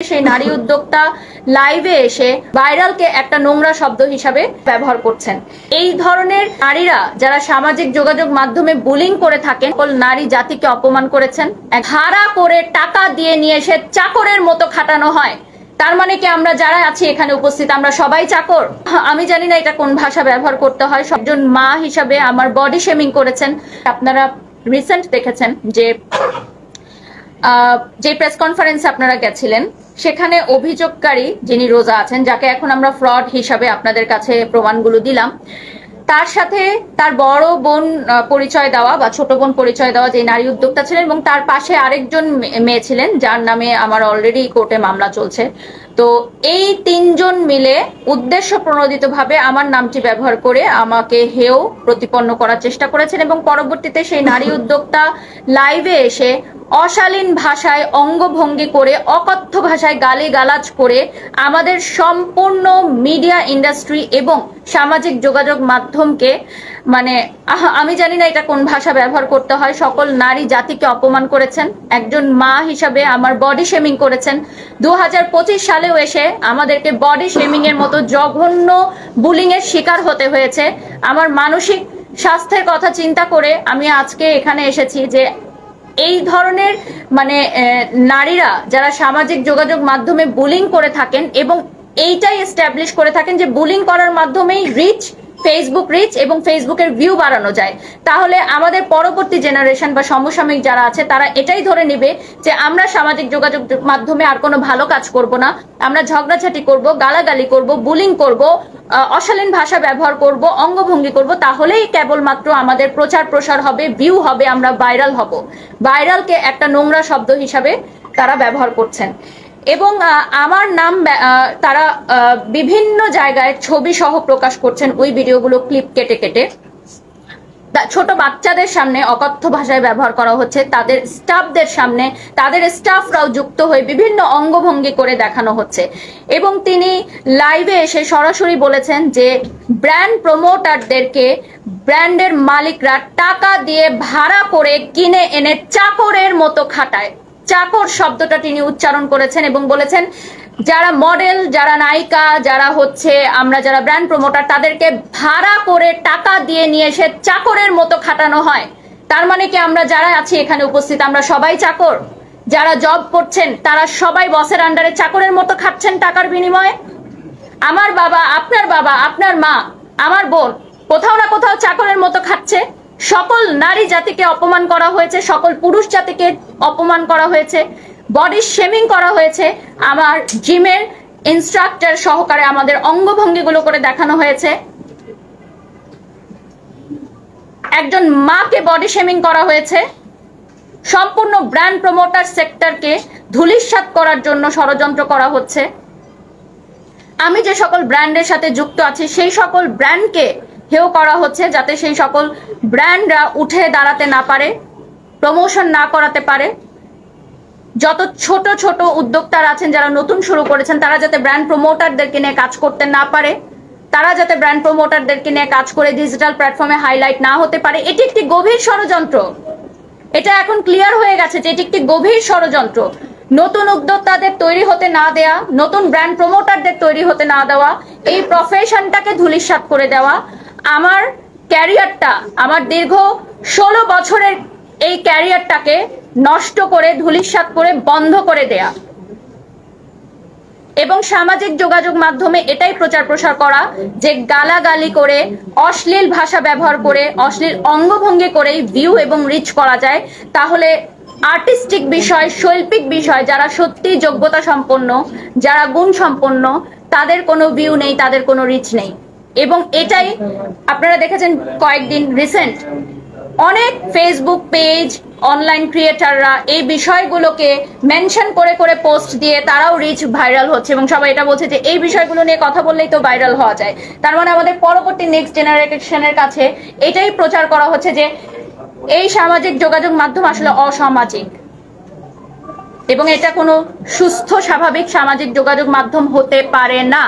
সেই নারী উদ্যোক্তা লাইভে এসে ভাইরালকে একটা নোংরা শব্দ হিসাবে ব্যবহার করছেন। এই ধরনের নারীরা যারা সামাজিক যোগাযোগ মাধ্যমে বুলিং করে থাকেন, নারী জাতিকে অপমান করেছেন। ভাড়া করে টাকা দিয়ে নিয়ে এসে চাকরের মতো খাটানো হয়। তার মানে কি আমরা যারা আছি এখানে উপস্থিত আমরা সবাই চাকর? আমি জানি না এটা কোন ভাষা ব্যবহার করতে হয়। একজন মা হিসাবে আমার বডি শেমিং করেছেন। আপনারা রিসেন্ট দেখেছেন যে প্রেস কনফারেন্সে আপনারা গেছিলেন, সেখানে অভিযোগকারী যিনি রোজা আছেন, যাকে এখন আমরা ফ্রড হিসাবে আপনাদের কাছে প্রমাণগুলো দিলাম, তার সাথে তার বড় বোন পরিচয় দেওয়া বা ছোট বোন পরিচয় দেওয়া যে নারী উদ্যোক্তা ছিলেন, এবং তার পাশে আরেকজন মেয়ে ছিলেন যার নামে আমার অলরেডি কোর্টে মামলা চলছে। তো এই তিনজন মিলে উদ্দেশ্য প্রণোদিতভাবে আমার নামটি ব্যবহার করে আমাকে হেয় প্রতিপন্ন করার চেষ্টা করেছেন, এবং পরবর্তীতে সেই নারী উদ্যোক্তা লাইভে এসে অশালীন ভাষায় অঙ্গভঙ্গি করে, অকথ্য ভাষায় গালিগালাজ করে আমাদের সম্পূর্ণ মিডিয়া ইন্ডাস্ট্রি এবং সামাজিক যোগাযোগ মাধ্যমকে, মানে আমি জানি না এটা কোন ভাষা ব্যবহার করতে হয়, সকল নারী জাতিকে অপমান করেছেন। একজন মা হিসাবে আমার বডি শেমিং করেছেন। 2025 সালেও এসে আমাদেরকে বডি শেমিং এর মতো জঘন্য বুলিং এর শিকার হতে হয়েছে। আমার মানসিক স্বাস্থ্যের কথা চিন্তা করে আমি আজকে এখানে এসেছি যে এই ধরনের নারীরা যারা সামাজিক যোগাযোগ মাধ্যমে বুলিং করে থাকেন এবং এইটাই এস্টাবলিশ করে থাকেন যে বুলিং করার মাধ্যমেই রিচ, ফেসবুক রিচ এবং ফেসবুকের ভিউ বাড়ানো যায়, তাহলে আমাদের পরবর্তী জেনারেশন বা সমসাময়িক যারা আছে তারা এটাই ধরে নেবে যে আমরা সামাজিক যোগাযোগ মাধ্যমে আর কোনো ভালো কাজ করব না, আমরা ঝগড়াঝাটি করব, গালাগালি করব, বুলিং করব, অশালীন ভাষা ব্যবহার করব, অঙ্গভঙ্গি করব, তাহলেই কেবলমাত্র আমাদের প্রচার প্রসার হবে, ভিউ হবে, আমরা ভাইরাল হব। ভাইরালকে একটা নোংরা শব্দ হিসাবে তারা ব্যবহার করছেন, এবং আমার নাম তারা বিভিন্ন জায়গায় ছবি সহ প্রকাশ করছেন। ওই ভিডিওগুলো ক্লিপ কেটে কেটে ছোট বাচ্চাদের সামনে অকথ্য ভাষায় ব্যবহার করা হচ্ছে, তাদের স্টাফদের সামনে তাদের স্টাফরাও যুক্ত হয়ে বিভিন্ন অঙ্গভঙ্গি করে দেখানো হচ্ছে। এবং তিনি লাইভে এসে সরাসরি বলেছেন যে ব্র্যান্ড প্রমোটারদেরকে ব্র্যান্ডের মালিকরা টাকা দিয়ে ভাড়া করে কিনে এনে চাকরের মতো খাটায়। চাকর শব্দটা তিনি উচ্চারণ করেছেন এবং বলেছেন যারা মডেল, যারা নায়িকা, যারা আমরা যারা ব্র্যান্ড প্রমোটার, তাদেরকে ভাড়া করে টাকা দিয়ে নিয়ে এসে চাকরের মতো খাটানো হয়। তার মানে কি আমরা যারা আছি এখানে উপস্থিত আমরা সবাই চাকর? যারা জব করছেন তারা সবাই বসের আন্ডারে চাকরের মতো খাচ্ছেন টাকার বিনিময়ে? আমার বাবা, আপনার মা, আমার বোন কোথাও না কোথাও চাকরের মতো খাচ্ছে। সকল নারী জাতিকে অপমান করা হয়েছে, সকল পুরুষ জাতিকে অপমান করা হয়েছে, বডি শেমিং করা হয়েছে। আমার জিমের ইনস্ট্রাক্টর সহকারে আমাদের অঙ্গভঙ্গিগুলো করে দেখানো হয়েছে। একজন মাকে বডি শেমিং করা হয়েছে। সম্পূর্ণ ব্র্যান্ড প্রমোটার সেক্টরকে ধূলিসাৎ করার জন্য ষড়যন্ত্র করা হচ্ছে। আমি যে সকল ব্র্যান্ডের সাথে যুক্ত আছি সেই সকল ব্র্যান্ডকে হেয় করা হচ্ছে, যাতে সেই সকল ব্র্যান্ডরা উঠে দাঁড়াতে না পারে, প্রমোশন না করাতে পারে। যত ছোট ছোট উদ্যোক্তারা আছেন যারা নতুন শুরু করেছেন তারা যাতে ব্র্যান্ড প্রমোটারদেরকে নিয়ে কাজ করতে না পারে, তারা যাতে ব্র্যান্ড প্রমোটারদেরকে নিয়ে কাজ করে ডিজিটাল প্ল্যাটফর্মে হাইলাইট না হতে পারে। এটি একটি গভীর ষড়যন্ত্র। এটা এখন ক্লিয়ার হয়ে গেছে যে এটি একটি গভীর ষড়যন্ত্র। নতুন উদ্যোক্তাদের তৈরি হতে না দেয়া, নতুন ব্র্যান্ড প্রমোটারদের তৈরি হতে না দেওয়া, এই প্রফেশনটাকে ধূলিসাৎ করে দেওয়া, আমার ক্যারিয়ারটা, আমার দীর্ঘ 16 বছরের এই ক্যারিয়ারটাকে নষ্ট করে, ধূলিসাৎ করে, বন্ধ করে দেয়া, এবং সামাজিক যোগাযোগ মাধ্যমে এটাই প্রচার প্রসার করা যে গালাগালি করে, অশ্লীল ভাষা ব্যবহার করে, অশ্লীল অঙ্গভঙ্গি করে ভিউ এবং রিচ করা যায়। তাহলে আর্টিস্টিক বিষয়, শৈল্পিক বিষয়, যারা সত্যি যোগ্যতা সম্পন্ন, যারা গুণ সম্পন্ন, তাদের কোনো ভিউ নেই, তাদের কোনো রিচ নেই। এবং এটাই আপনারা দেখেছেন কয়েকদিন রিসেন্ট অনেক ফেসবুক পেজ, অনলাইন ক্রিয়েটাররা এই বিষয়গুলোকে মেনশন করে করে পোস্ট দিয়ে তারাও রিচ, ভাইরাল হচ্ছে, এবং সবাই এটা বলছে যে এই বিষয়গুলো নিয়ে কথা বললেই তো ভাইরাল হওয়া যায়। তার মানে আমাদের পরবর্তী নেক্সট জেনারেশনের কাছে এটাই প্রচার করা হচ্ছে যে এই সামাজিক যোগাযোগ মাধ্যম আসলে অসামাজিক, এবং এটা কোনো সুস্থ স্বাভাবিক সামাজিক যোগাযোগ মাধ্যম হতে পারে না।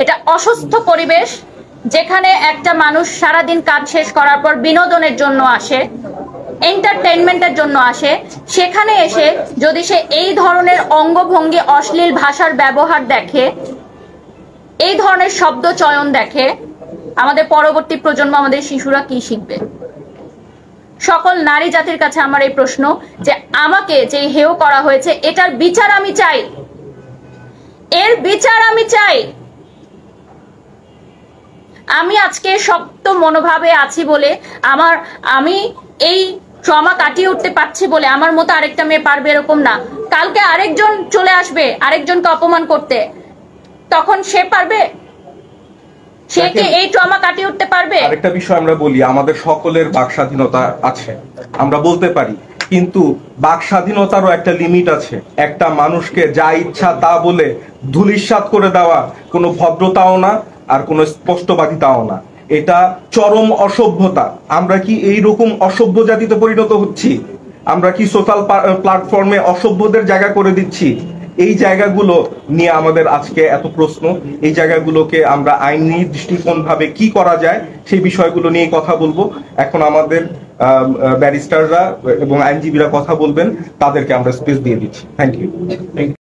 এটা অসুস্থ পরিবেশ, যেখানে একটা মানুষ সারাদিন কাজ শেষ করার পর বিনোদনের জন্য আসে, এন্টারটেইনমেন্টের জন্য আসে, সেখানে এসে যদি সে এই ধরনের অঙ্গভঙ্গি, অশ্লীল ভাষার ব্যবহার দেখে, এই ধরনের শব্দ চয়ন দেখে, আমাদের পরবর্তী প্রজন্ম, আমাদের শিশুরা কি শিখবে? সকল নারী জাতির কাছে আমার এই প্রশ্ন যে আমাকে যে হেয় করা হয়েছে এটার বিচার আমি চাই, এর বিচার আমি চাই। আমি আজকে শক্ত মনোভাবে আছি বলে, আমি এই ট্রমা কাটিয়ে উঠতে পারছি বলে আমার মতো আরেকটা মেয়ে পারবে এরকম না। কালকে আরেকজন চলে আসবে আরেকজনকে অপমান করতে, তখন সে পারবে? সে কি এই ট্রমা কাটিয়ে উঠতে পারবে? আরেকটা বিষয় আমরা বলি, আমাদের সকলের বাক স্বাধীনতা আছে, আমরা বলতে পারি, কিন্তু বাক স্বাধীনতারও একটা লিমিট আছে। একটা মানুষকে যা ইচ্ছা তা বলে ধূলিসাৎ করে দেওয়া কোনো ভদ্রতাও না, আর কোনো স্পষ্টবাদিতাও না। এটা চরম অসভ্যতা। আমরা কি এইরকম অসভ্য জাতিতে পরিণত হচ্ছি? আমরা কি সোশ্যাল প্ল্যাটফর্মে অসভ্যদের জায়গা করে দিচ্ছি? এই জায়গাগুলো নিয়ে আমাদের আজকে এত প্রশ্ন। এই জায়গাগুলোকে আমরা আইনি দৃষ্টিকোণ ভাবে কি করা যায় সেই বিষয়গুলো নিয়ে কথা বলবো। এখন আমাদের ব্যারিস্টাররা এবং আইনজীবীরা কথা বলবেন, তাদেরকে আমরা স্পেস দিয়ে দিচ্ছি। Thank you.